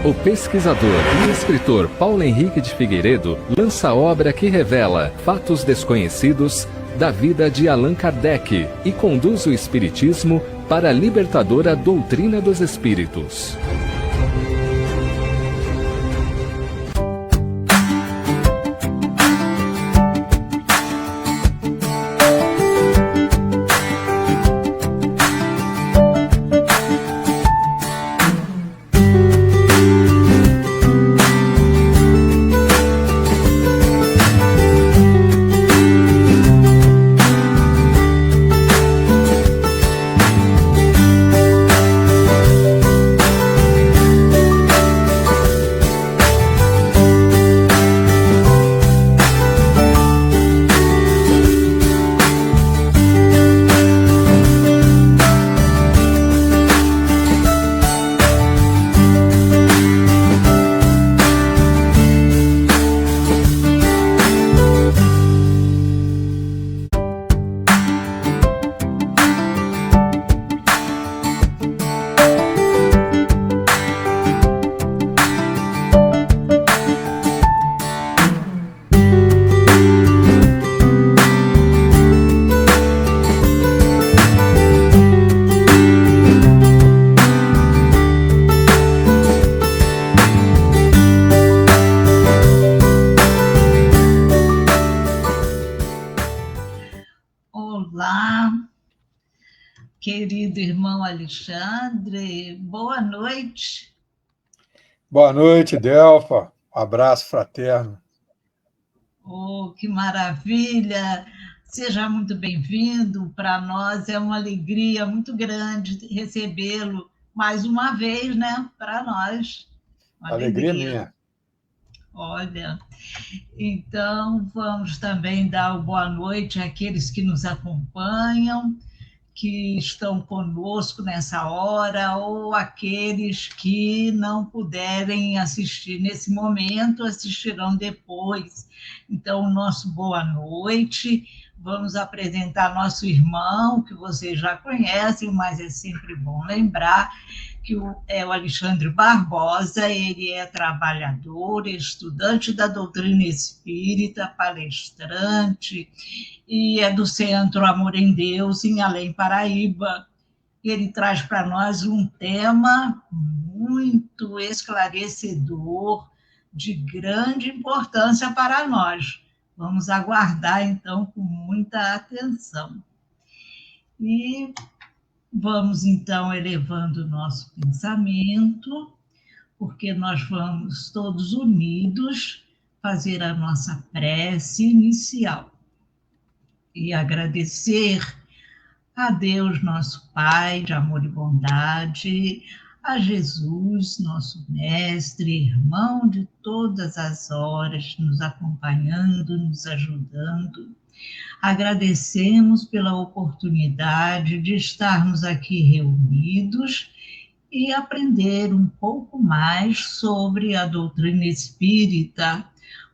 O pesquisador e escritor Paulo Henrique de Figueiredo lança a obra que revela fatos desconhecidos da vida de Allan Kardec e conduz o espiritismo para a libertadora doutrina dos espíritos. Querido irmão Alexandre, boa noite. Boa noite, Delfa. Um abraço fraterno. Oh, que maravilha! Seja muito bem-vindo. Para nós é uma alegria muito grande recebê-lo mais uma vez, né? Para nós. Uma alegria minha. Olha, então vamos também dar o boa noite àqueles que nos acompanham, que estão conosco nessa hora, ou aqueles que não puderem assistir nesse momento, assistirão depois. Então, nosso boa noite. Vamos apresentar nosso irmão, que vocês já conhecem, mas é sempre bom lembrar que é o Alexandre Barbosa. Ele é trabalhador, estudante da doutrina espírita, palestrante, e é do Centro Amor em Deus, em Além Paraíba. Ele traz para nós um tema muito esclarecedor, de grande importância para nós. Vamos aguardar, então, com muita atenção. E vamos, então, elevando o nosso pensamento, porque nós vamos todos unidos fazer a nossa prece inicial. E agradecer a Deus, nosso Pai de amor e bondade, a Jesus, nosso mestre, irmão de todas as horas, nos acompanhando, nos ajudando. Agradecemos pela oportunidade de estarmos aqui reunidos e aprender um pouco mais sobre a doutrina espírita,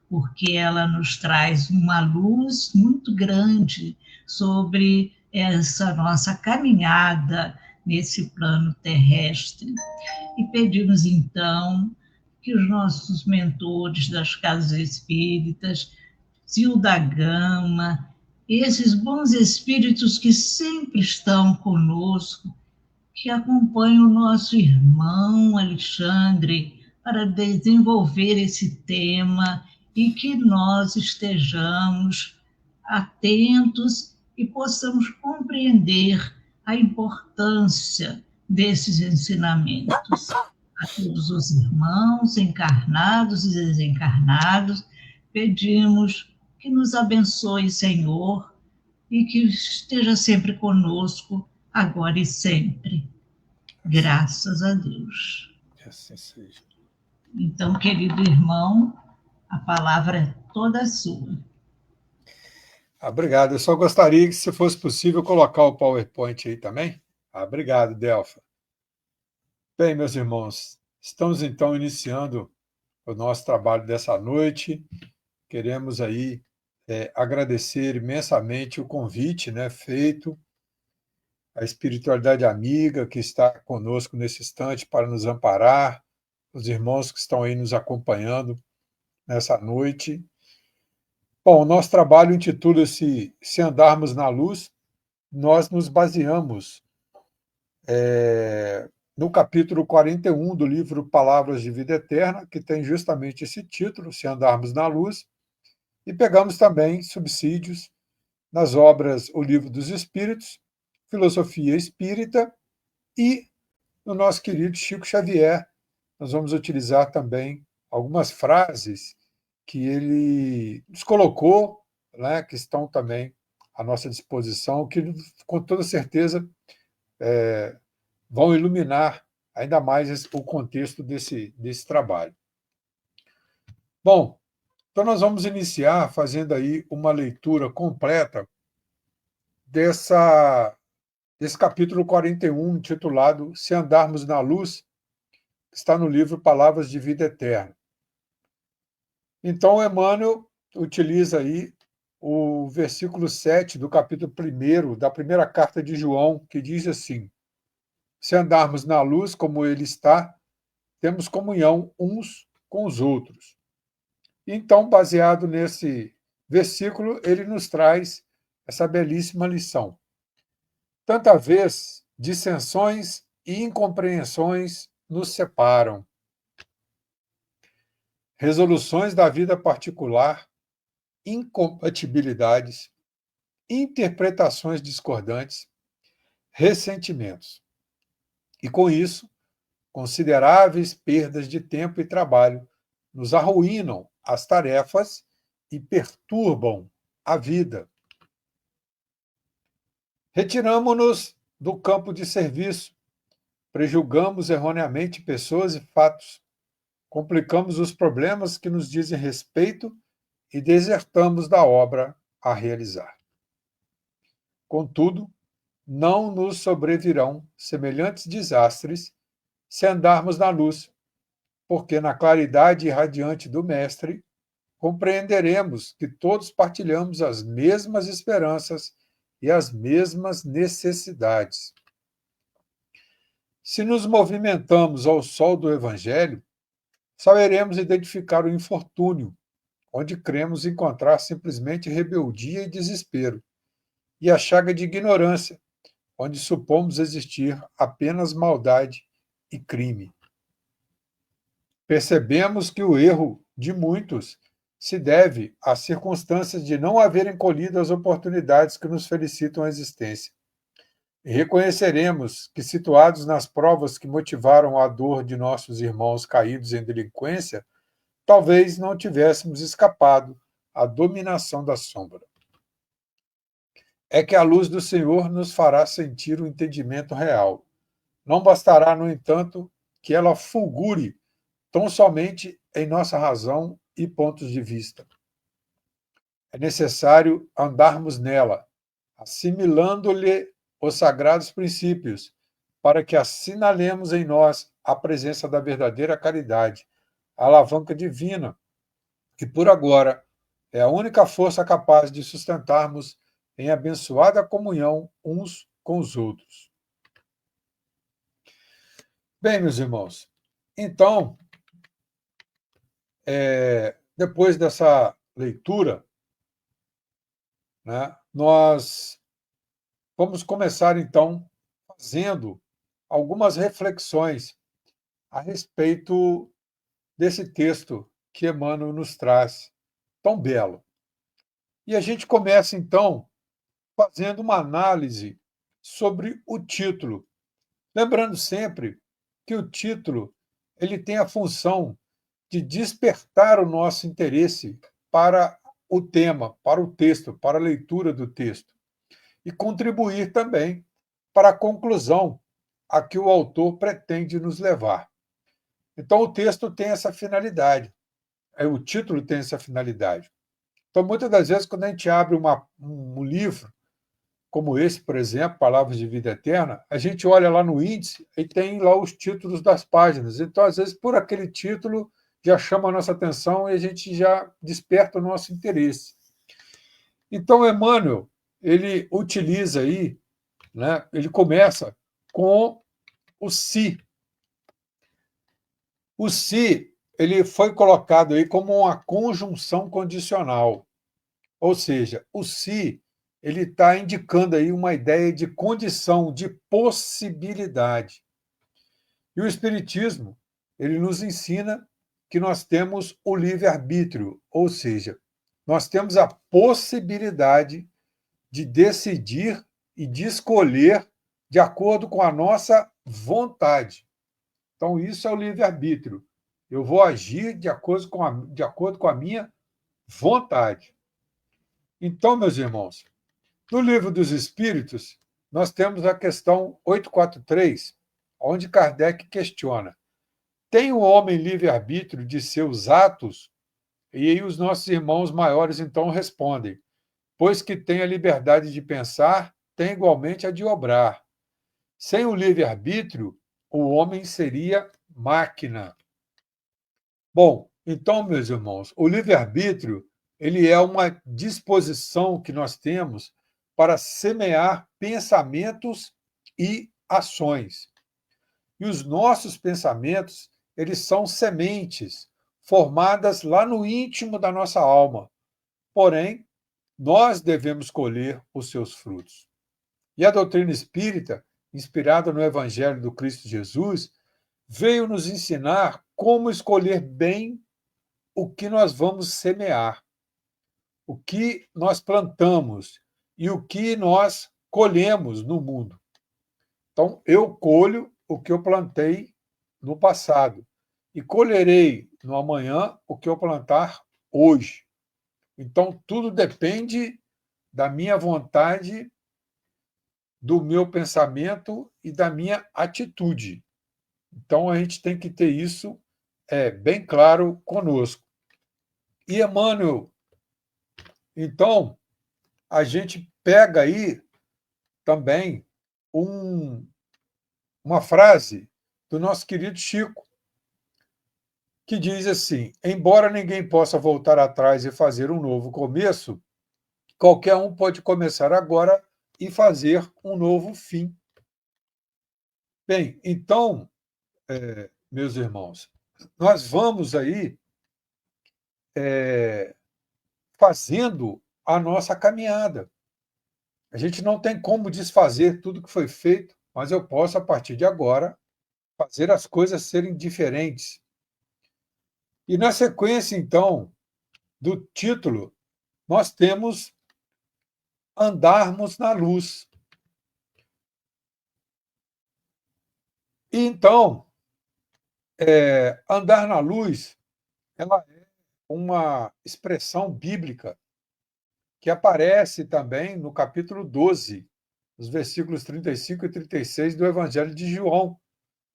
porque ela nos traz uma luz muito grande sobre essa nossa caminhada nesse plano terrestre. E pedimos, então, que os nossos mentores das casas espíritas, Zilda Gama, esses bons espíritos que sempre estão conosco, que acompanham o nosso irmão Alexandre para desenvolver esse tema, e que nós estejamos atentos e possamos compreender a importância desses ensinamentos. A todos os irmãos, encarnados e desencarnados, pedimos que nos abençoe, Senhor, e que esteja sempre conosco, agora e sempre. Graças a Deus. Que assim seja. Então, querido irmão, a palavra é toda sua. Obrigado. Eu só gostaria que, se fosse possível, colocar o PowerPoint aí também. Obrigado, Delfa. Bem, meus irmãos, estamos então iniciando o nosso trabalho dessa noite. Queremos aí agradecer imensamente o convite, né, feito, a espiritualidade amiga que está conosco nesse instante para nos amparar, os irmãos que estão aí nos acompanhando nessa noite. Bom, o nosso trabalho intitula-se Se Andarmos na Luz. Nós nos baseamos no capítulo 41 do livro Palavras de Vida Eterna, que tem justamente esse título, Se Andarmos na Luz, e pegamos também subsídios nas obras O Livro dos Espíritos, Filosofia Espírita e no nosso querido Chico Xavier. Nós vamos utilizar também algumas frases que ele nos colocou, né, que estão também à nossa disposição, que com toda certeza vão iluminar ainda mais o contexto desse trabalho. Bom, então nós vamos iniciar fazendo aí uma leitura completa desse capítulo 41, intitulado Se Andarmos na Luz, que está no livro Palavras de Vida Eterna. Então, Emmanuel utiliza aí o versículo 7 do capítulo 1 da primeira carta de João, que diz assim: se andarmos na luz como ele está, temos comunhão uns com os outros. Então, baseado nesse versículo, ele nos traz essa belíssima lição. Tanta vez dissensões e incompreensões nos separam. Resoluções da vida particular, incompatibilidades, interpretações discordantes, ressentimentos. E com isso, consideráveis perdas de tempo e trabalho nos arruinam as tarefas e perturbam a vida. Retiramo-nos do campo de serviço, prejulgamos erroneamente pessoas e fatos, complicamos os problemas que nos dizem respeito e desertamos da obra a realizar. Contudo, não nos sobrevirão semelhantes desastres se andarmos na luz, porque na claridade irradiante do Mestre compreenderemos que todos partilhamos as mesmas esperanças e as mesmas necessidades. Se nos movimentamos ao sol do Evangelho, saberemos identificar o infortúnio, onde cremos encontrar simplesmente rebeldia e desespero, e a chaga de ignorância, onde supomos existir apenas maldade e crime. Percebemos que o erro de muitos se deve às circunstâncias de não haverem colhido as oportunidades que nos felicitam a existência. E reconheceremos que, situados nas provas que motivaram a dor de nossos irmãos caídos em delinquência, talvez não tivéssemos escapado à dominação da sombra. É que a luz do Senhor nos fará sentir o entendimento real. Não bastará, no entanto, que ela fulgure tão somente em nossa razão e pontos de vista. É necessário andarmos nela, assimilando-lhe os sagrados princípios, para que assinalemos em nós a presença da verdadeira caridade, a alavanca divina, que por agora é a única força capaz de sustentarmos em abençoada comunhão uns com os outros. Bem, meus irmãos, então, depois dessa leitura, né, nós vamos começar, então, fazendo algumas reflexões a respeito desse texto que Emmanuel nos traz, tão belo. E a gente começa, então, fazendo uma análise sobre o título. Lembrando sempre que o título ele tem a função de despertar o nosso interesse para o tema, para o texto, para a leitura do texto, e contribuir também para a conclusão a que o autor pretende nos levar. Então, o texto tem essa finalidade, o título tem essa finalidade. Então, muitas das vezes, quando a gente abre um livro, como esse, por exemplo, Palavras de Vida Eterna, a gente olha lá no índice e tem lá os títulos das páginas. Então, às vezes, por aquele título, já chama a nossa atenção e a gente já desperta o nosso interesse. Então, Emmanuel, ele utiliza aí, né, ele começa com o si. O se, ele foi colocado aí como uma conjunção condicional. Ou seja, o se, ele está indicando aí uma ideia de condição, de possibilidade. E o Espiritismo, ele nos ensina que nós temos o livre-arbítrio, ou seja, nós temos a possibilidade de decidir e de escolher de acordo com a nossa vontade. Então, isso é o livre-arbítrio. Eu vou agir de acordo com a minha vontade. Então, meus irmãos, no Livro dos Espíritos, nós temos a questão 843, onde Kardec questiona: tem o homem livre-arbítrio de seus atos? E aí os nossos irmãos maiores então respondem: pois que tem a liberdade de pensar, tem igualmente a de obrar. Sem o livre-arbítrio, o homem seria máquina. Bom, então, meus irmãos, o livre-arbítrio, ele é uma disposição que nós temos para semear pensamentos e ações. E os nossos pensamentos, eles são sementes formadas lá no íntimo da nossa alma. Porém, nós devemos colher os seus frutos. E a doutrina espírita, inspirada no Evangelho do Cristo Jesus, veio nos ensinar como escolher bem o que nós vamos semear, o que nós plantamos e o que nós colhemos no mundo. Então, eu colho o que eu plantei no passado e colherei no amanhã o que eu plantar hoje. Então, tudo depende da minha vontade, do meu pensamento e da minha atitude. Então, a gente tem que ter isso bem claro conosco. E, Emmanuel, então, a gente pega aí também uma frase do nosso querido Chico, que diz assim: embora ninguém possa voltar atrás e fazer um novo começo, qualquer um pode começar agora e fazer um novo fim. Bem, então, meus irmãos, nós vamos aí fazendo a nossa caminhada. A gente não tem como desfazer tudo que foi feito, mas eu posso, a partir de agora, fazer as coisas serem diferentes. E na sequência, então, do título, nós temos andarmos na luz. E então, andar na luz, ela é uma expressão bíblica que aparece também no capítulo 12, os versículos 35 e 36 do Evangelho de João,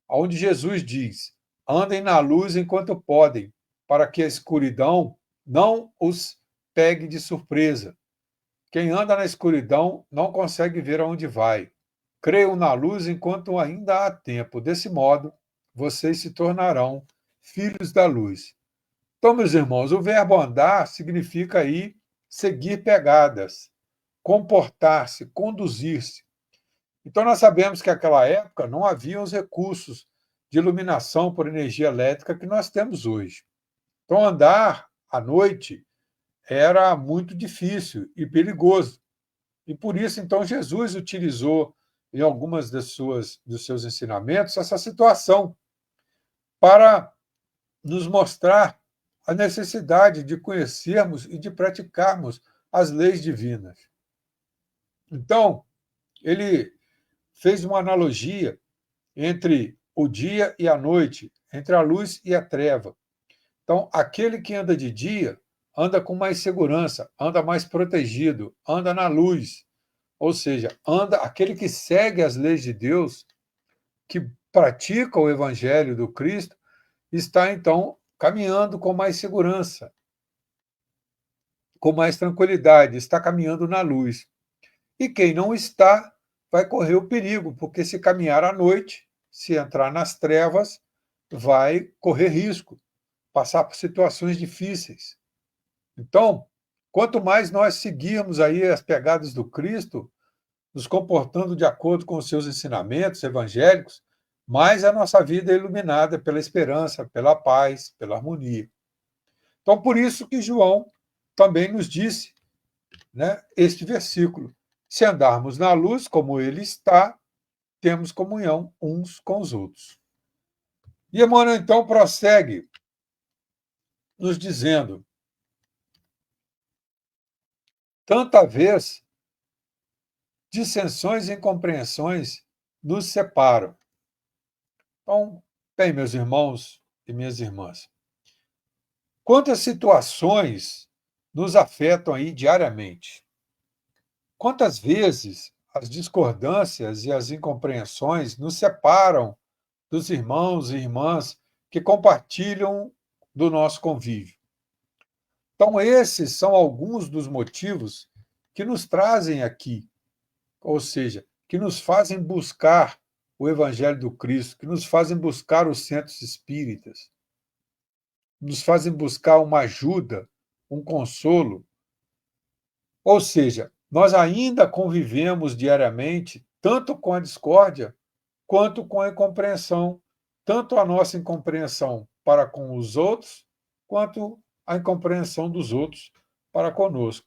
onde Jesus diz: andem na luz enquanto podem, para que a escuridão não os pegue de surpresa. Quem anda na escuridão não consegue ver aonde vai. Creiam na luz enquanto ainda há tempo. Desse modo, vocês se tornarão filhos da luz. Então, meus irmãos, o verbo andar significa aí seguir pegadas, comportar-se, conduzir-se. Então, nós sabemos que naquela época não havia os recursos de iluminação por energia elétrica que nós temos hoje. Então, andar à noite era muito difícil e perigoso. E por isso, então, Jesus utilizou em algumas dos seus ensinamentos essa situação para nos mostrar a necessidade de conhecermos e de praticarmos as leis divinas. Então, ele fez uma analogia entre o dia e a noite, entre a luz e a treva. Então, aquele que anda de dia anda com mais segurança, anda mais protegido, anda na luz. Ou seja, aquele que segue as leis de Deus, que pratica o evangelho do Cristo, está então caminhando com mais segurança, com mais tranquilidade, está caminhando na luz. E quem não está, vai correr o perigo, porque se caminhar à noite, se entrar nas trevas, vai correr risco, passar por situações difíceis. Então, quanto mais nós seguirmos aí as pegadas do Cristo, nos comportando de acordo com os seus ensinamentos evangélicos, mais a nossa vida é iluminada pela esperança, pela paz, pela harmonia. Então, por isso que João também nos disse, né, este versículo: se andarmos na luz como ele está, temos comunhão uns com os outros. E Emmanuel, então, prossegue nos dizendo: tanta vez dissensões e incompreensões nos separam. Então, bem, meus irmãos e minhas irmãs, quantas situações nos afetam aí diariamente? Quantas vezes as discordâncias e as incompreensões nos separam dos irmãos e irmãs que compartilham do nosso convívio? Então, esses são alguns dos motivos que nos trazem aqui, ou seja, que nos fazem buscar o Evangelho do Cristo, que nos fazem buscar os centros espíritas, nos fazem buscar uma ajuda, um consolo. Ou seja, nós ainda convivemos diariamente tanto com a discórdia quanto com a incompreensão, tanto a nossa incompreensão para com os outros, quanto a incompreensão dos outros para conosco.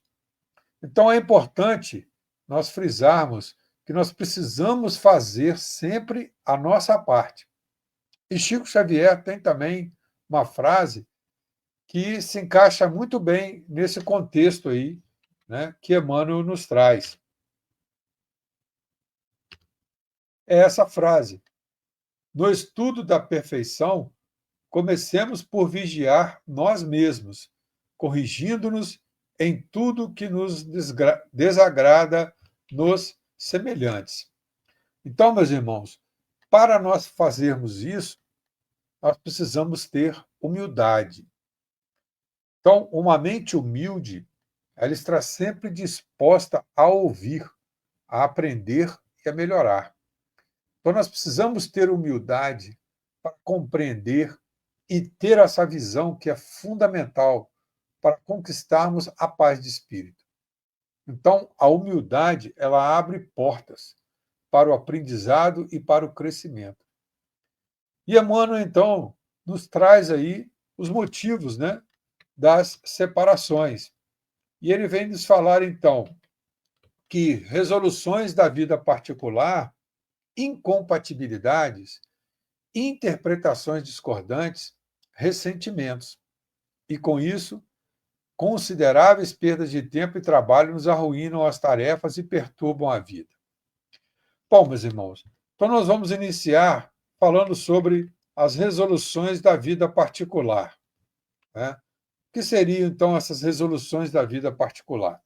Então é importante nós frisarmos que nós precisamos fazer sempre a nossa parte. E Chico Xavier tem também uma frase que se encaixa muito bem nesse contexto aí, né, que Emmanuel nos traz. É essa frase: no estudo da perfeição, comecemos por vigiar nós mesmos, corrigindo-nos em tudo que nos desagrada nos semelhantes. Então, meus irmãos, para nós fazermos isso, nós precisamos ter humildade. Então, uma mente humilde, ela está sempre disposta a ouvir, a aprender e a melhorar. Então, nós precisamos ter humildade para compreender e ter essa visão que é fundamental para conquistarmos a paz de espírito. Então, a humildade, ela abre portas para o aprendizado e para o crescimento. E Emmanuel, então, nos traz aí os motivos, né, das separações. E ele vem nos falar, então, que resoluções da vida particular, incompatibilidades, interpretações discordantes, ressentimentos. E, com isso, consideráveis perdas de tempo e trabalho nos arruinam as tarefas e perturbam a vida. Bom, meus irmãos, então nós vamos iniciar falando sobre as resoluções da vida particular, né? O que seriam, então, essas resoluções da vida particular?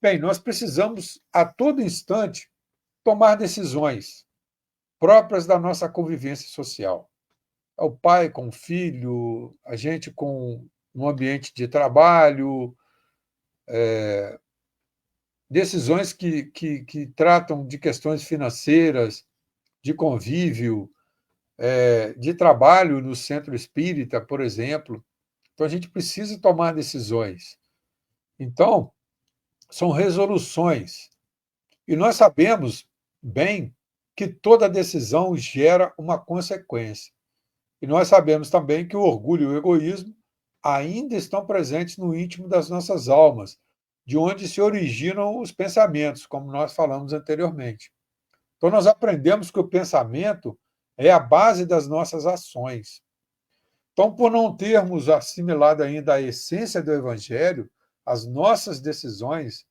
Bem, nós precisamos, a todo instante, tomar decisões próprias da nossa convivência social. O pai com o filho, a gente com um ambiente de trabalho, decisões que tratam de questões financeiras, de convívio, de trabalho no centro espírita, por exemplo. Então, a gente precisa tomar decisões. Então, são resoluções. E nós sabemos bem que toda decisão gera uma consequência. E nós sabemos também que o orgulho e o egoísmo ainda estão presentes no íntimo das nossas almas, de onde se originam os pensamentos, como nós falamos anteriormente. Então, nós aprendemos que o pensamento é a base das nossas ações. Então, por não termos assimilado ainda a essência do Evangelho, as nossas decisões,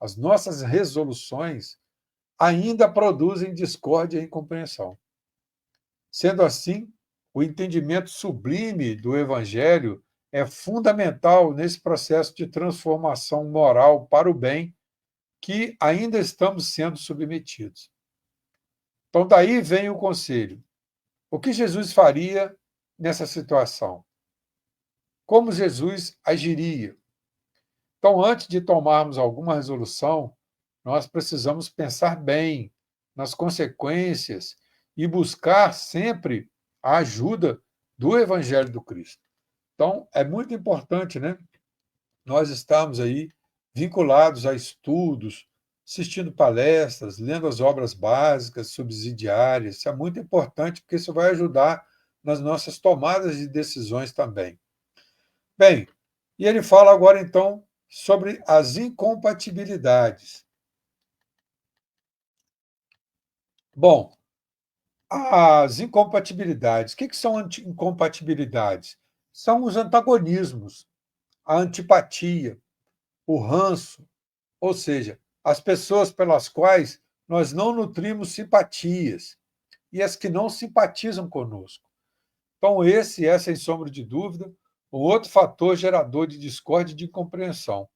as nossas resoluções, ainda produzem discórdia e incompreensão. Sendo assim, o entendimento sublime do Evangelho é fundamental nesse processo de transformação moral para o bem que ainda estamos sendo submetidos. Então, daí vem o conselho. O que Jesus faria nessa situação? Como Jesus agiria? Então, antes de tomarmos alguma resolução, nós precisamos pensar bem nas consequências e buscar sempre a ajuda do Evangelho do Cristo. Então, é muito importante, né, nós estarmos aí vinculados a estudos assistindo palestras, lendo as obras básicas, subsidiárias. Isso é muito importante, porque isso vai ajudar nas nossas tomadas de decisões também. Bem, e ele fala agora, então, sobre as incompatibilidades. Bom, as incompatibilidades. O que são incompatibilidades? São os antagonismos, a antipatia, o ranço, ou seja, as pessoas pelas quais nós não nutrimos simpatias e as que não simpatizam conosco. Então, esse é, sem sombra de dúvida, um outro fator gerador de discórdia e de incompreensão.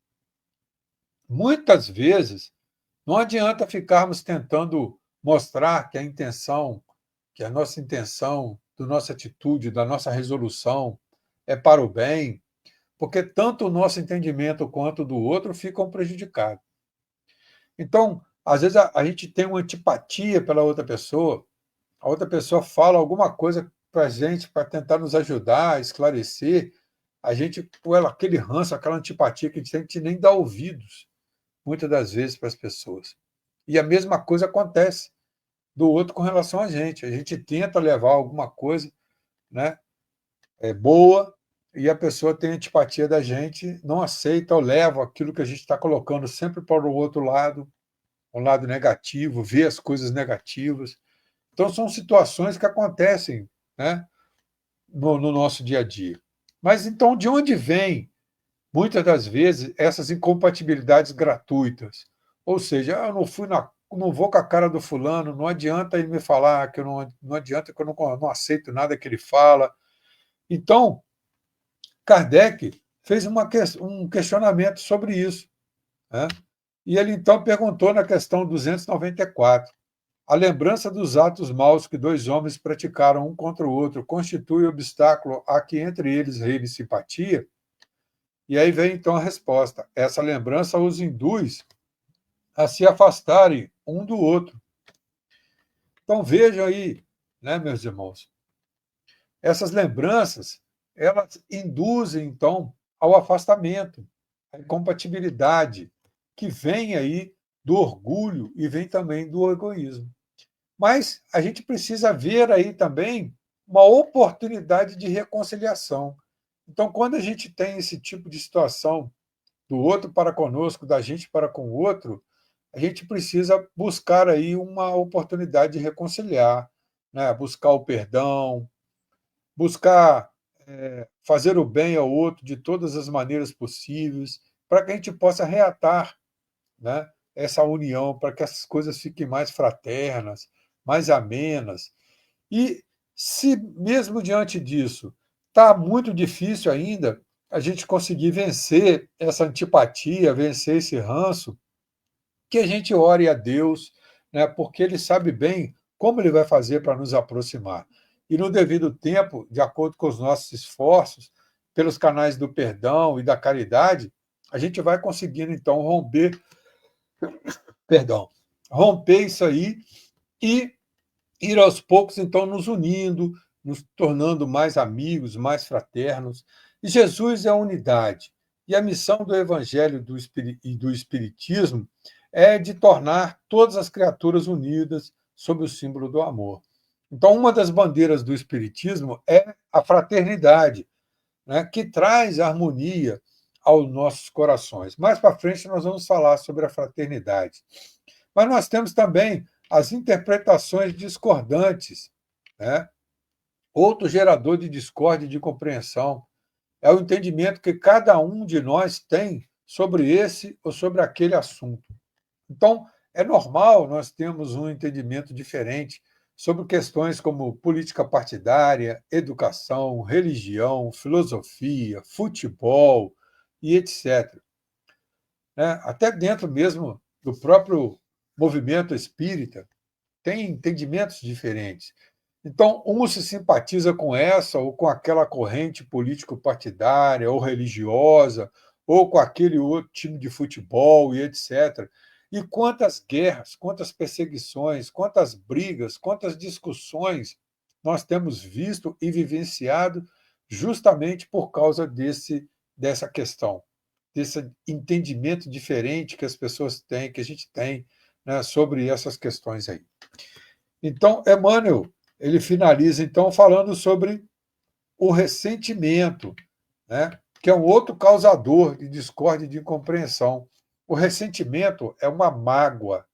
Muitas vezes, não adianta ficarmos tentando mostrar que a nossa intenção, da nossa atitude, da nossa resolução é para o bem, porque tanto o nosso entendimento quanto o do outro ficam prejudicados. Então, às vezes a gente tem uma antipatia pela outra pessoa, a outra pessoa fala alguma coisa para a gente para tentar nos ajudar, esclarecer, a gente, com aquele ranço, aquela antipatia que a gente nem dá ouvidos, muitas das vezes, para as pessoas. E a mesma coisa acontece do outro com relação a gente. A gente tenta levar alguma coisa, né, boa, e a pessoa tem antipatia da gente, não aceita ou leva aquilo que a gente está colocando sempre para o outro lado, um lado negativo, vê as coisas negativas. Então, são situações que acontecem, né, no nosso dia a dia. Mas, então, de onde vem, muitas das vezes, essas incompatibilidades gratuitas? Ou seja, eu não vou com a cara do fulano, não adianta ele me falar, que eu não adianta que eu não aceito nada que ele fala. Então, Kardec fez um questionamento sobre isso, né? E ele, então, perguntou na questão 294, a lembrança dos atos maus que dois homens praticaram um contra o outro constitui obstáculo a que entre eles reine simpatia? E aí vem, então, a resposta. Essa lembrança os induz a se afastarem um do outro. Então, vejam aí, né, meus irmãos, essas lembranças, elas induzem, então, ao afastamento, à incompatibilidade, que vem aí do orgulho e vem também do egoísmo. Mas a gente precisa ver aí também uma oportunidade de reconciliação. Então, quando a gente tem esse tipo de situação do outro para conosco, da gente para com o outro, a gente precisa buscar aí uma oportunidade de reconciliar, né? Buscar o perdão, buscar fazer o bem ao outro de todas as maneiras possíveis, para que a gente possa reatar, né, essa união, para que essas coisas fiquem mais fraternas, mais amenas. E se mesmo diante disso está muito difícil ainda a gente conseguir vencer essa antipatia, vencer esse ranço, que a gente ore a Deus, né, porque Ele sabe bem como Ele vai fazer para nos aproximar. E no devido tempo, de acordo com os nossos esforços, pelos canais do perdão e da caridade, a gente vai conseguindo, então, romper isso aí e ir aos poucos, então, nos unindo, nos tornando mais amigos, mais fraternos. E Jesus é a unidade. E a missão do Evangelho e do Espiritismo é de tornar todas as criaturas unidas sob o símbolo do amor. Então, uma das bandeiras do Espiritismo é a fraternidade, né, que traz harmonia aos nossos corações. Mais para frente, nós vamos falar sobre a fraternidade. Mas nós temos também as interpretações discordantes, né? Outro gerador de discórdia e de compreensão é o entendimento que cada um de nós tem sobre esse ou sobre aquele assunto. Então, é normal nós termos um entendimento diferente sobre questões como política partidária, educação, religião, filosofia, futebol e etc. Né? Até dentro mesmo do próprio movimento espírita, tem entendimentos diferentes. Então, um se simpatiza com essa ou com aquela corrente político-partidária ou religiosa, ou com aquele outro time de futebol e etc. E quantas guerras, quantas perseguições, quantas brigas, quantas discussões nós temos visto e vivenciado justamente por causa dessa questão. desse entendimento diferente que as pessoas têm, que a gente tem, né, sobre essas questões aí. Então, Emmanuel, ele finaliza, então, falando sobre o ressentimento, né, que é um outro causador de discórdia e de incompreensão. O ressentimento é uma mágoa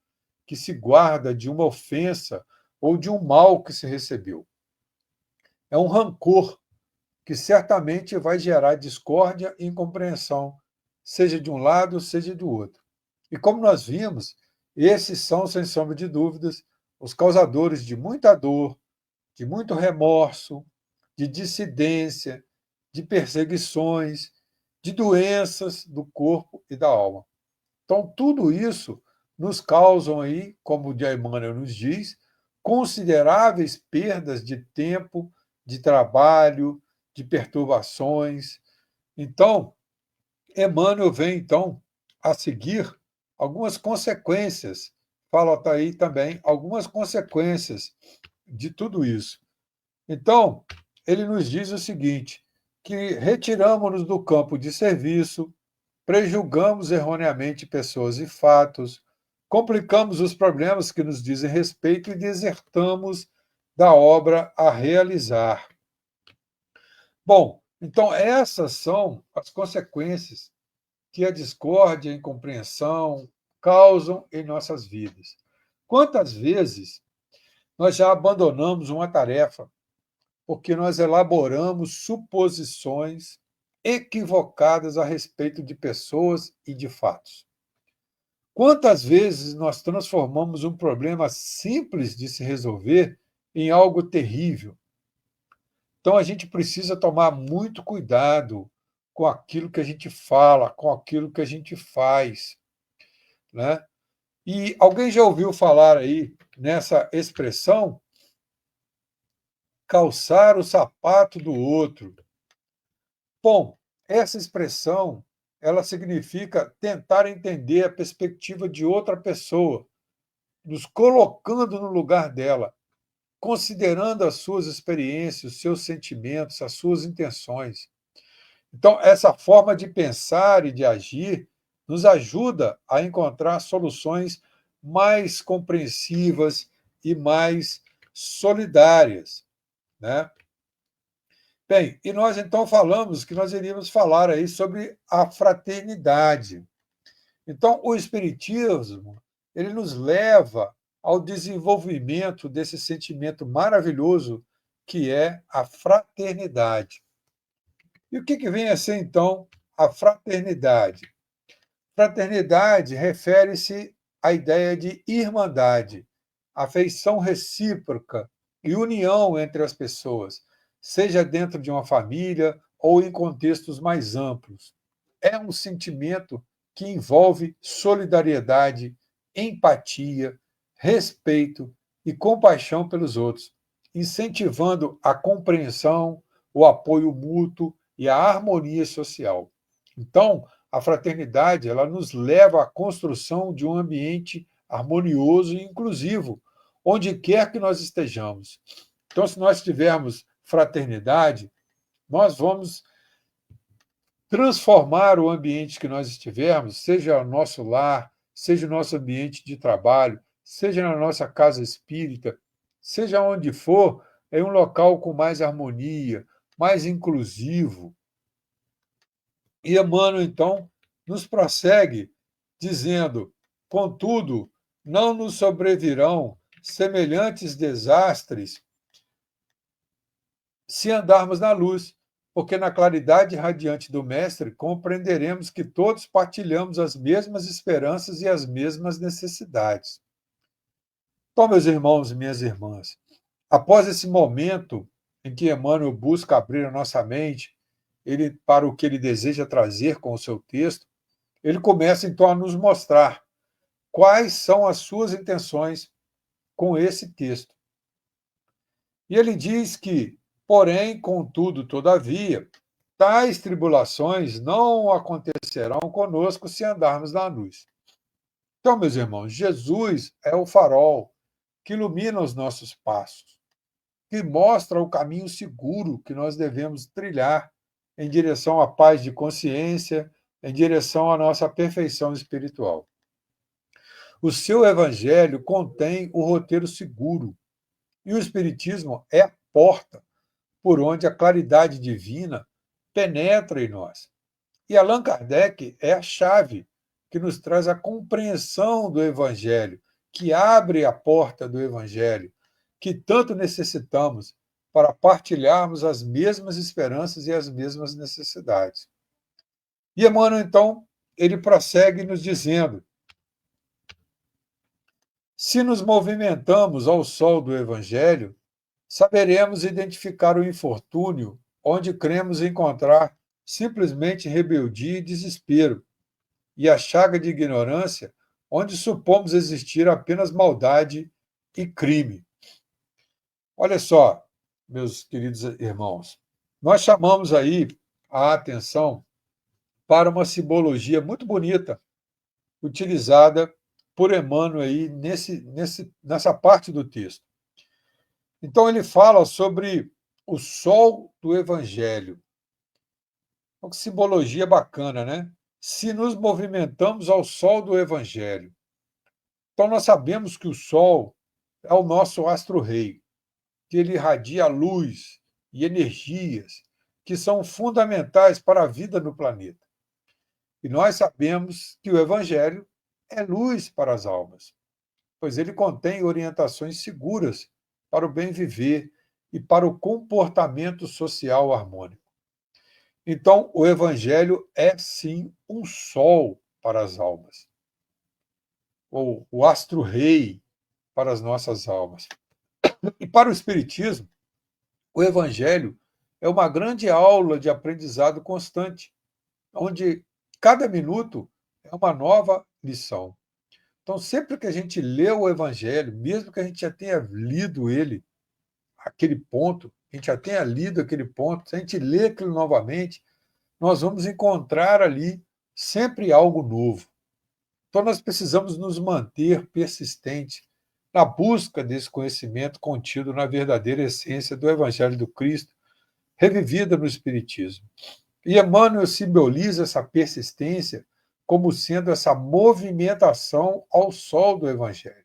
que se guarda de uma ofensa ou de um mal que se recebeu. É um rancor que certamente vai gerar discórdia e incompreensão, seja de um lado, seja do outro. E como nós vimos, esses são, sem sombra de dúvidas, os causadores de muita dor, de muito remorso, de dissidência, de perseguições, de doenças do corpo e da alma. Então, tudo isso nos causam aí, como o de Emmanuel nos diz, consideráveis perdas de tempo, de trabalho, de perturbações. Então, Emmanuel vem, então, a seguir algumas consequências, fala aí também, algumas consequências de tudo isso. Então, ele nos diz o seguinte, que retiramos-nos do campo de serviço, prejulgamos erroneamente pessoas e fatos, complicamos os problemas que nos dizem respeito e desertamos da obra a realizar. Bom, então essas são as consequências que a discórdia e a incompreensão causam em nossas vidas. Quantas vezes nós já abandonamos uma tarefa porque nós elaboramos suposições equivocadas a respeito de pessoas e de fatos? Quantas vezes nós transformamos um problema simples de se resolver em algo terrível? Então, a gente precisa tomar muito cuidado com aquilo que a gente fala, com aquilo que a gente faz, né? E alguém já ouviu falar aí nessa expressão calçar o sapato do outro? Bom, essa expressão, ela significa tentar entender a perspectiva de outra pessoa, nos colocando no lugar dela, considerando as suas experiências, os seus sentimentos, as suas intenções. Então, essa forma de pensar e de agir nos ajuda a encontrar soluções mais compreensivas e mais solidárias, né? Bem, e nós então falamos que nós iríamos falar aí sobre a fraternidade. Então, o espiritismo, ele nos leva ao desenvolvimento desse sentimento maravilhoso que é a fraternidade. E o que vem a ser, então, a fraternidade? Fraternidade refere-se à ideia de irmandade, afeição recíproca e união entre as pessoas, seja dentro de uma família ou em contextos mais amplos. É um sentimento que envolve solidariedade, empatia, respeito e compaixão pelos outros, incentivando a compreensão, o apoio mútuo e a harmonia social. Então, a fraternidade, ela nos leva à construção de um ambiente harmonioso e inclusivo, onde quer que nós estejamos. Então, se nós tivermos fraternidade, nós vamos transformar o ambiente que nós estivermos, seja o nosso lar, seja o nosso ambiente de trabalho, seja na nossa casa espírita, seja onde for, em um local com mais harmonia, mais inclusivo. E Emmanuel, então, nos prossegue dizendo: contudo, não nos sobrevirão semelhantes desastres se andarmos na luz, porque na claridade radiante do Mestre compreenderemos que todos partilhamos as mesmas esperanças e as mesmas necessidades. Então, meus irmãos e minhas irmãs, após esse momento em que Emmanuel busca abrir a nossa mente para o que ele deseja trazer com o seu texto, ele começa então a nos mostrar quais são as suas intenções com esse texto. E ele diz que, porém, contudo, todavia, tais tribulações não acontecerão conosco se andarmos na luz. Então, meus irmãos, Jesus é o farol que ilumina os nossos passos, que mostra o caminho seguro que nós devemos trilhar em direção à paz de consciência, em direção à nossa perfeição espiritual. O seu evangelho contém o roteiro seguro, e o Espiritismo é a porta por onde a claridade divina penetra em nós. E Allan Kardec é a chave que nos traz a compreensão do Evangelho, que abre a porta do Evangelho, que tanto necessitamos para partilharmos as mesmas esperanças e as mesmas necessidades. E Emmanuel, então, ele prossegue nos dizendo: se nos movimentamos ao sol do Evangelho, saberemos identificar o infortúnio onde cremos encontrar simplesmente rebeldia e desespero, e a chaga de ignorância onde supomos existir apenas maldade e crime. Olha só, meus queridos irmãos, nós chamamos aí a atenção para uma simbologia muito bonita utilizada por Emmanuel aí nessa parte do texto. Então, ele fala sobre o sol do Evangelho. Uma simbologia bacana, né? Se nos movimentamos ao sol do Evangelho. Então, nós sabemos que o sol é o nosso astro-rei, que ele irradia luz e energias que são fundamentais para a vida no planeta. E nós sabemos que o Evangelho é luz para as almas, pois ele contém orientações seguras para o bem viver e para o comportamento social harmônico. Então, o Evangelho é, sim, um sol para as almas, ou o astro-rei para as nossas almas. E para o Espiritismo, o Evangelho é uma grande aula de aprendizado constante, onde cada minuto é uma nova lição. Então, sempre que a gente lê o Evangelho, mesmo que a gente já tenha lido ele, aquele ponto, a gente já tenha lido aquele ponto, se a gente lê aquilo novamente, nós vamos encontrar ali sempre algo novo. Então, nós precisamos nos manter persistentes na busca desse conhecimento contido na verdadeira essência do Evangelho do Cristo, revivida no Espiritismo. E Emmanuel simboliza essa persistência como sendo essa movimentação ao sol do Evangelho.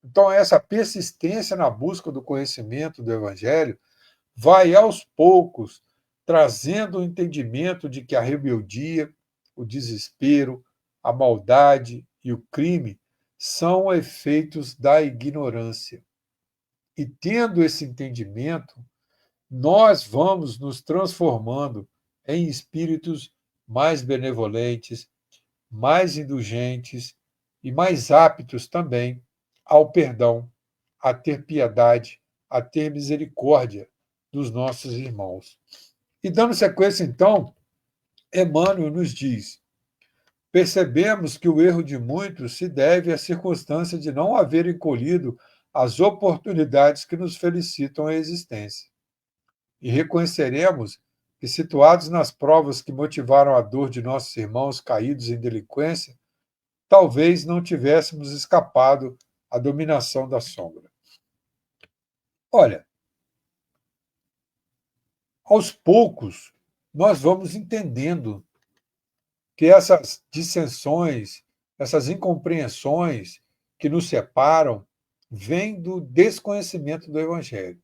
Então, essa persistência na busca do conhecimento do Evangelho vai, aos poucos, trazendo o entendimento de que a rebeldia, o desespero, a maldade e o crime são efeitos da ignorância. E, tendo esse entendimento, nós vamos nos transformando em espíritos mais benevolentes, mais indulgentes e mais aptos também ao perdão, a ter piedade, a ter misericórdia dos nossos irmãos. E dando sequência, então, Emmanuel nos diz: percebemos que o erro de muitos se deve à circunstância de não haverem colhido as oportunidades que nos felicitam a existência. E reconheceremos que, situados nas provas que motivaram a dor de nossos irmãos caídos em delinquência, talvez não tivéssemos escapado à dominação da sombra. Olha, aos poucos, nós vamos entendendo que essas dissensões, essas incompreensões que nos separam, vêm do desconhecimento do Evangelho.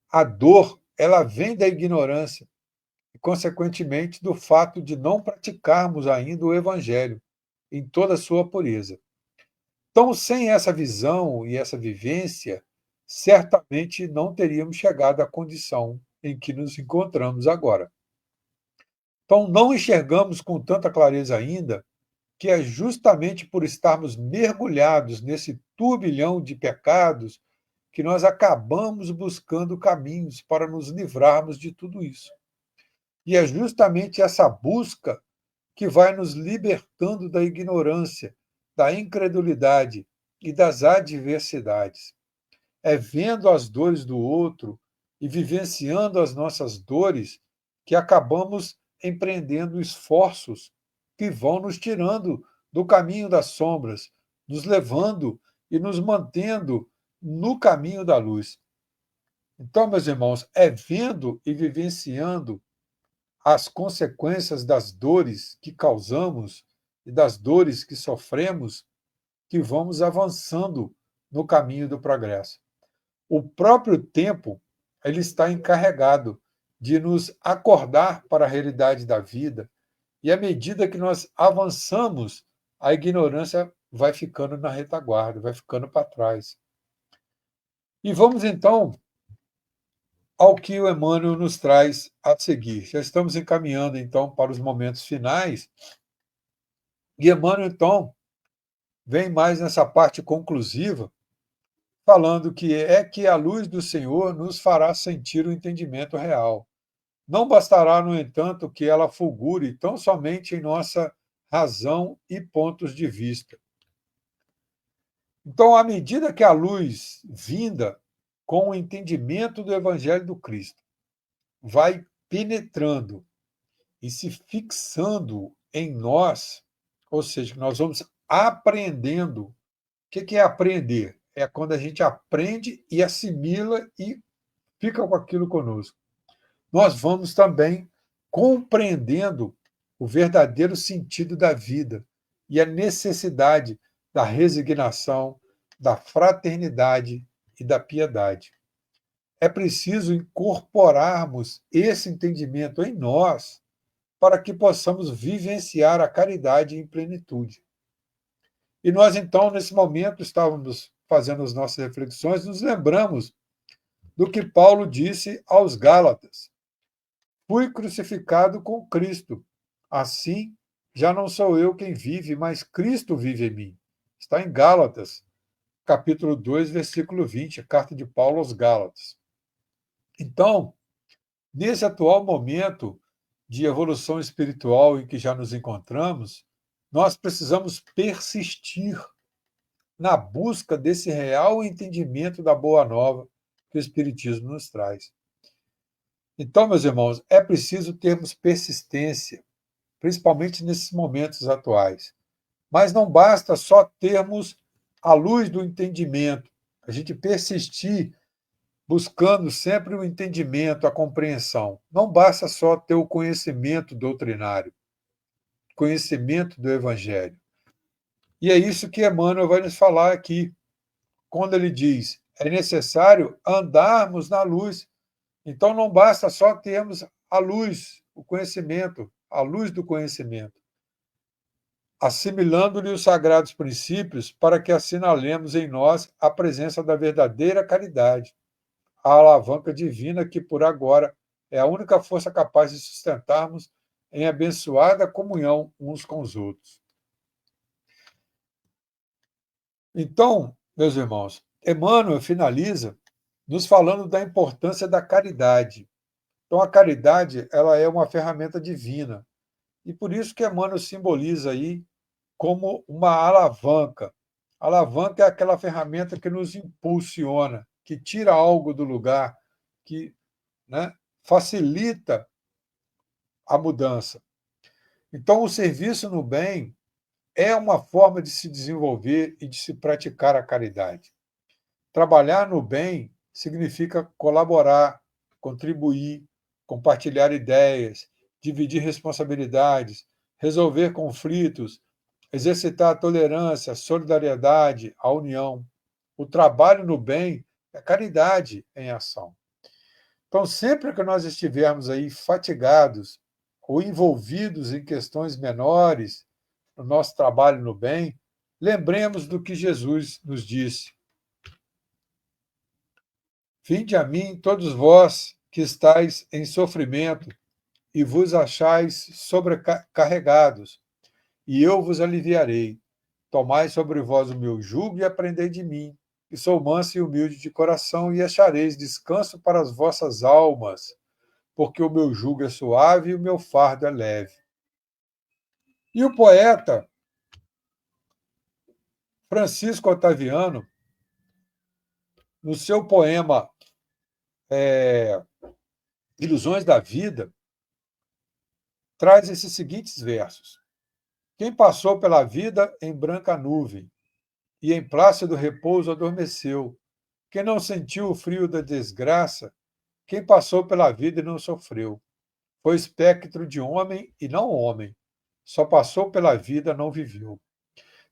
A dor, ela vem da ignorância e, consequentemente, do fato de não praticarmos ainda o Evangelho em toda a sua pureza. Então, sem essa visão e essa vivência, certamente não teríamos chegado à condição em que nos encontramos agora. Então, não enxergamos com tanta clareza ainda que é justamente por estarmos mergulhados nesse turbilhão de pecados que nós acabamos buscando caminhos para nos livrarmos de tudo isso. E é justamente essa busca que vai nos libertando da ignorância, da incredulidade e das adversidades. É vendo as dores do outro e vivenciando as nossas dores que acabamos empreendendo esforços que vão nos tirando do caminho das sombras, nos levando e nos mantendo no caminho da luz. Então, meus irmãos, é vendo e vivenciando as consequências das dores que causamos e das dores que sofremos, que vamos avançando no caminho do progresso. O próprio tempo, ele está encarregado de nos acordar para a realidade da vida, e à medida que nós avançamos, a ignorância vai ficando na retaguarda, vai ficando para trás. E vamos então ao que o Emmanuel nos traz a seguir. Já estamos encaminhando então para os momentos finais, e Emmanuel então vem mais nessa parte conclusiva, falando que a luz do Senhor nos fará sentir o entendimento real. Não bastará, no entanto, que ela fulgure tão somente em nossa razão e pontos de vista. Então, à medida que a luz vinda com o entendimento do Evangelho do Cristo vai penetrando e se fixando em nós, ou seja, nós vamos aprendendo. O que é aprender? É quando a gente aprende e assimila e fica com aquilo conosco. Nós vamos também compreendendo o verdadeiro sentido da vida e a necessidade da resignação, da fraternidade e da piedade. É preciso incorporarmos esse entendimento em nós para que possamos vivenciar a caridade em plenitude. E nós, então, nesse momento, estávamos fazendo as nossas reflexões, nos lembramos do que Paulo disse aos Gálatas: fui crucificado com Cristo. Assim, já não sou eu quem vive, mas Cristo vive em mim. Está em Gálatas, capítulo 2, versículo 20, a carta de Paulo aos Gálatas. Então, nesse atual momento de evolução espiritual em que já nos encontramos, nós precisamos persistir na busca desse real entendimento da Boa Nova que o Espiritismo nos traz. Então, meus irmãos, é preciso termos persistência, principalmente nesses momentos atuais. Mas não basta só termos a luz do entendimento, a gente persistir buscando sempre o entendimento, a compreensão. Não basta só ter o conhecimento doutrinário, conhecimento do Evangelho. E é isso que Emmanuel vai nos falar aqui, quando ele diz: é necessário andarmos na luz. Então não basta só termos a luz, o conhecimento, a luz do conhecimento, assimilando-lhe os sagrados princípios para que assinalemos em nós a presença da verdadeira caridade, a alavanca divina que, por agora, é a única força capaz de sustentarmos em abençoada comunhão uns com os outros. Então, meus irmãos, Emmanuel finaliza nos falando da importância da caridade. Então, a caridade, ela é uma ferramenta divina. E por isso que Emmanuel simboliza aí como uma alavanca. A alavanca é aquela ferramenta que nos impulsiona, que tira algo do lugar, que, né, facilita a mudança. Então, o serviço no bem é uma forma de se desenvolver e de se praticar a caridade. Trabalhar no bem significa colaborar, contribuir, compartilhar ideias, dividir responsabilidades, resolver conflitos, exercitar a tolerância, a solidariedade, a união. O trabalho no bem é caridade em ação. Então, sempre que nós estivermos aí fatigados ou envolvidos em questões menores no nosso trabalho no bem, lembremos do que Jesus nos disse: vinde a mim, todos vós que estáis em sofrimento e vos achais sobrecarregados, e eu vos aliviarei. Tomai sobre vós o meu jugo e aprendei de mim, que sou manso e humilde de coração, e achareis descanso para as vossas almas, porque o meu jugo é suave e o meu fardo é leve. E o poeta Francisco Otaviano, no seu poema Ilusões da Vida, traz esses seguintes versos: quem passou pela vida em branca nuvem e em plácido repouso adormeceu, quem não sentiu o frio da desgraça, quem passou pela vida e não sofreu, Foi espectro de homem e não homem. Só passou pela vida, não viveu.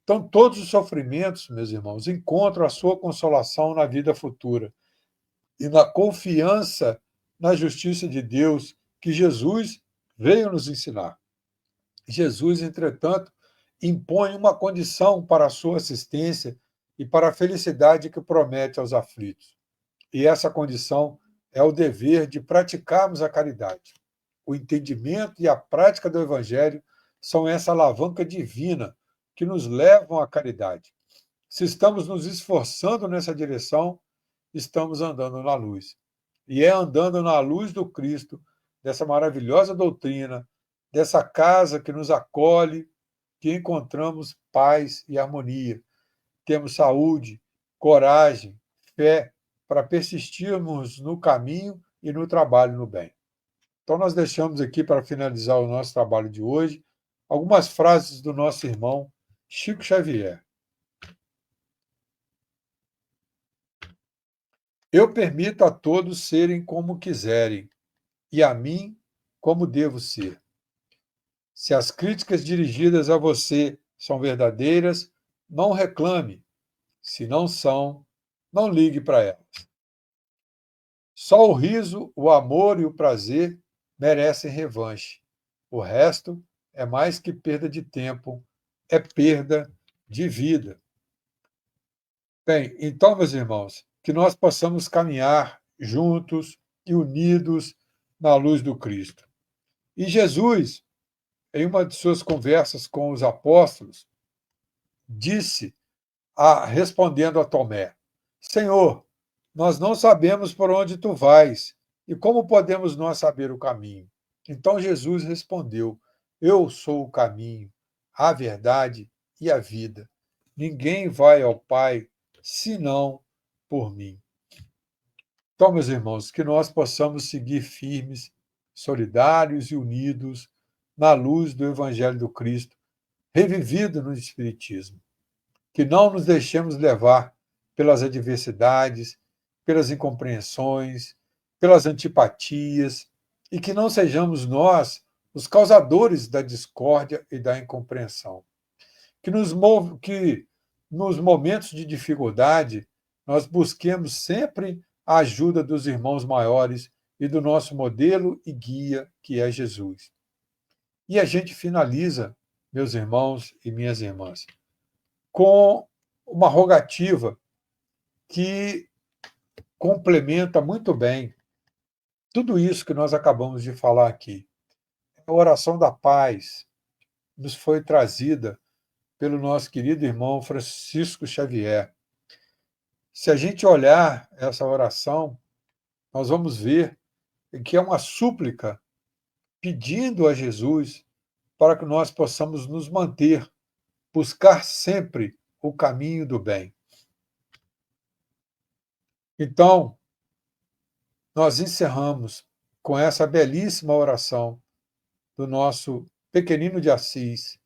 Então, todos os sofrimentos, meus irmãos, encontram a sua consolação na vida futura e na confiança na justiça de Deus que Jesus veio nos ensinar. Jesus, entretanto, impõe uma condição para a sua assistência e para a felicidade que promete aos aflitos. E essa condição é o dever de praticarmos a caridade. O entendimento e a prática do Evangelho são essa alavanca divina que nos levam à caridade. Se estamos nos esforçando nessa direção, estamos andando na luz. E é andando na luz do Cristo, dessa maravilhosa doutrina, dessa casa que nos acolhe, que encontramos paz e harmonia. Temos saúde, coragem, fé para persistirmos no caminho e no trabalho no bem. Então, nós deixamos aqui, para finalizar o nosso trabalho de hoje, algumas frases do nosso irmão Chico Xavier. Eu permito a todos serem como quiserem, e a mim como devo ser. Se as críticas dirigidas a você são verdadeiras, não reclame. Se não são, não ligue para elas. Só o riso, o amor e o prazer merecem revanche. O resto é mais que perda de tempo, é perda de vida. Bem, então, meus irmãos, que nós possamos caminhar juntos e unidos na luz do Cristo. E Jesus, em uma de suas conversas com os apóstolos, disse, respondendo a Tomé: Senhor, nós não sabemos por onde tu vais, e como podemos nós saber o caminho? Então Jesus respondeu: Eu sou o caminho, a verdade e a vida. Ninguém vai ao Pai senão por mim. Então, meus irmãos, que nós possamos seguir firmes, solidários e unidos na luz do Evangelho do Cristo, revivido no Espiritismo. Que não nos deixemos levar pelas adversidades, pelas incompreensões, pelas antipatias, e que não sejamos nós os causadores da discórdia e da incompreensão. Que nos momentos de dificuldade nós busquemos sempre a ajuda dos irmãos maiores e do nosso modelo e guia, que é Jesus. E a gente finaliza, meus irmãos e minhas irmãs, com uma rogativa que complementa muito bem tudo isso que nós acabamos de falar aqui. A oração da paz nos foi trazida pelo nosso querido irmão Francisco Xavier. Se a gente olhar essa oração, nós vamos ver que é uma súplica pedindo a Jesus para que nós possamos nos manter, buscar sempre o caminho do bem. Então, nós encerramos com essa belíssima oração do nosso pequenino de Assis,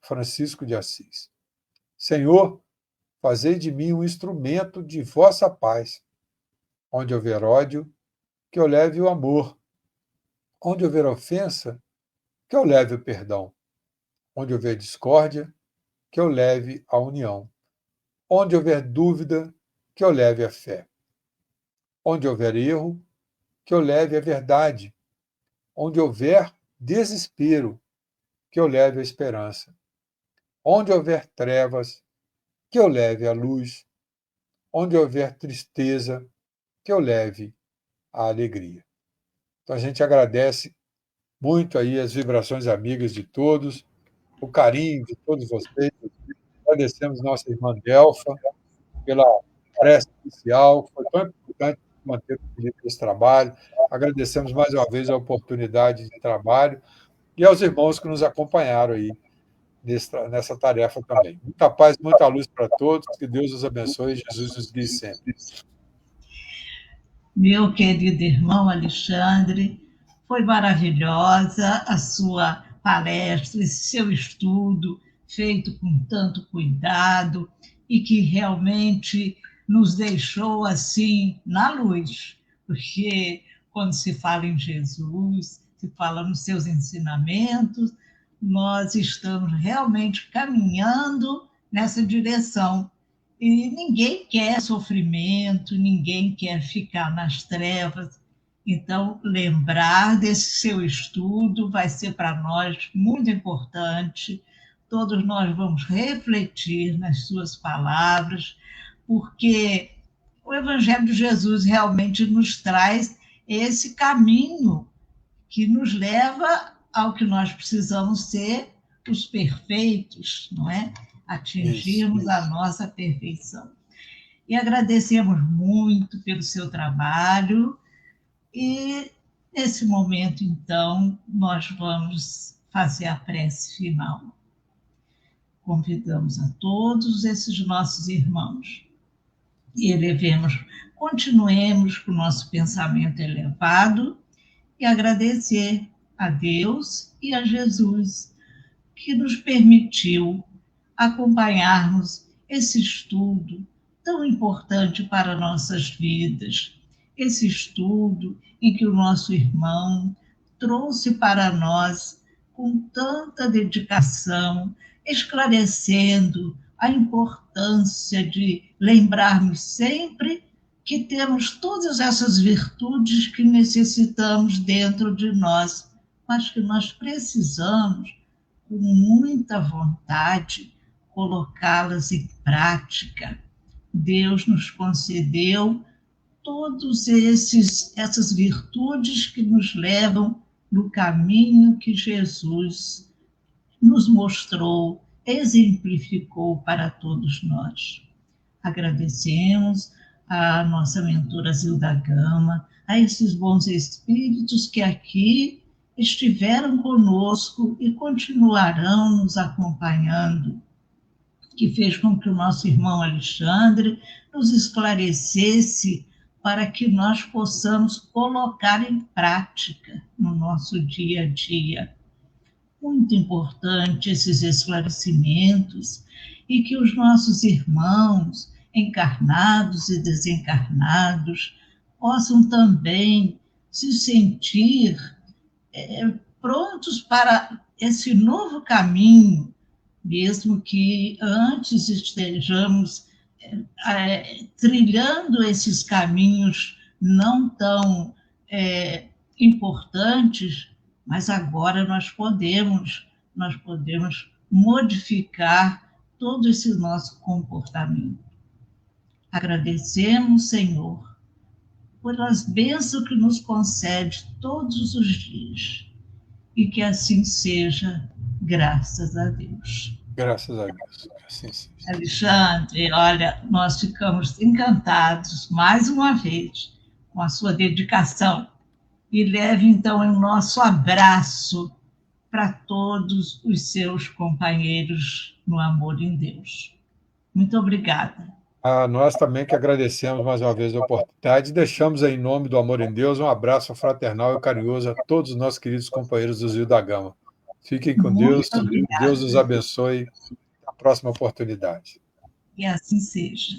Francisco de Assis. Senhor, fazei de mim um instrumento de vossa paz. Onde houver ódio, que eu leve o amor. Onde houver ofensa, que eu leve o perdão. Onde houver discórdia, que eu leve a união. Onde houver dúvida, que eu leve a fé. Onde houver erro, que eu leve a verdade. Onde houver desespero, que eu leve a esperança. Onde houver trevas, que eu leve a luz. Onde houver tristeza, que eu leve a alegria. Então a gente agradece muito aí as vibrações amigas de todos, o carinho de todos vocês. Agradecemos nossa irmã Delfa pela prece inicial, foi tão importante manter esse trabalho. Agradecemos mais uma vez a oportunidade de trabalho e aos irmãos que nos acompanharam aí nessa tarefa também. Muita paz, muita luz para todos, que Deus os abençoe e Jesus nos guie sempre. Meu querido irmão Alexandre, foi maravilhosa a sua palestra, esse seu estudo, feito com tanto cuidado e que realmente nos deixou assim na luz, porque quando se fala em Jesus, se fala nos seus ensinamentos, nós estamos realmente caminhando nessa direção. E ninguém quer sofrimento, ninguém quer ficar nas trevas. Então, lembrar desse seu estudo vai ser para nós muito importante. Todos nós vamos refletir nas suas palavras, porque o Evangelho de Jesus realmente nos traz esse caminho que nos leva ao que nós precisamos ser, os perfeitos, não é? Atingirmos a nossa perfeição. E agradecemos muito pelo seu trabalho. E, nesse momento, então, nós vamos fazer a prece final. Convidamos a todos esses nossos irmãos e continuemos com o nosso pensamento elevado e agradecer a Deus e a Jesus que nos permitiu acompanharmos esse estudo tão importante para nossas vidas, esse estudo em que o nosso irmão trouxe para nós com tanta dedicação, esclarecendo a importância de lembrarmos sempre que temos todas essas virtudes que necessitamos dentro de nós, mas que nós precisamos, com muita vontade, colocá-las em prática. Deus nos concedeu todas essas virtudes que nos levam no caminho que Jesus nos mostrou, exemplificou para todos nós. Agradecemos a nossa mentora Zilda Gama, a esses bons espíritos que aqui estiveram conosco e continuarão nos acompanhando, que fez com que o nosso irmão Alexandre nos esclarecesse para que nós possamos colocar em prática no nosso dia a dia. Muito importante esses esclarecimentos e que os nossos irmãos, encarnados e desencarnados, possam também se sentir prontos para esse novo caminho, mesmo que antes estejamos trilhando esses caminhos não tão importantes, mas agora nós podemos modificar todo esse nosso comportamento. Agradecemos, Senhor, pelas bênçãos que nos concede todos os dias, e que assim seja, graças a Deus. Graças a Deus, assim seja. Alexandre, olha, nós ficamos encantados, mais uma vez, com a sua dedicação, e leve, então, o nosso abraço para todos os seus companheiros no amor em Deus. Muito obrigada. Nós também que agradecemos mais uma vez a oportunidade e deixamos aí, em nome do amor em Deus, um abraço fraternal e carinhoso a todos os nossos queridos companheiros do Zilda Gama. Fiquem com Deus, Deus os abençoe. Até a próxima oportunidade. E assim seja.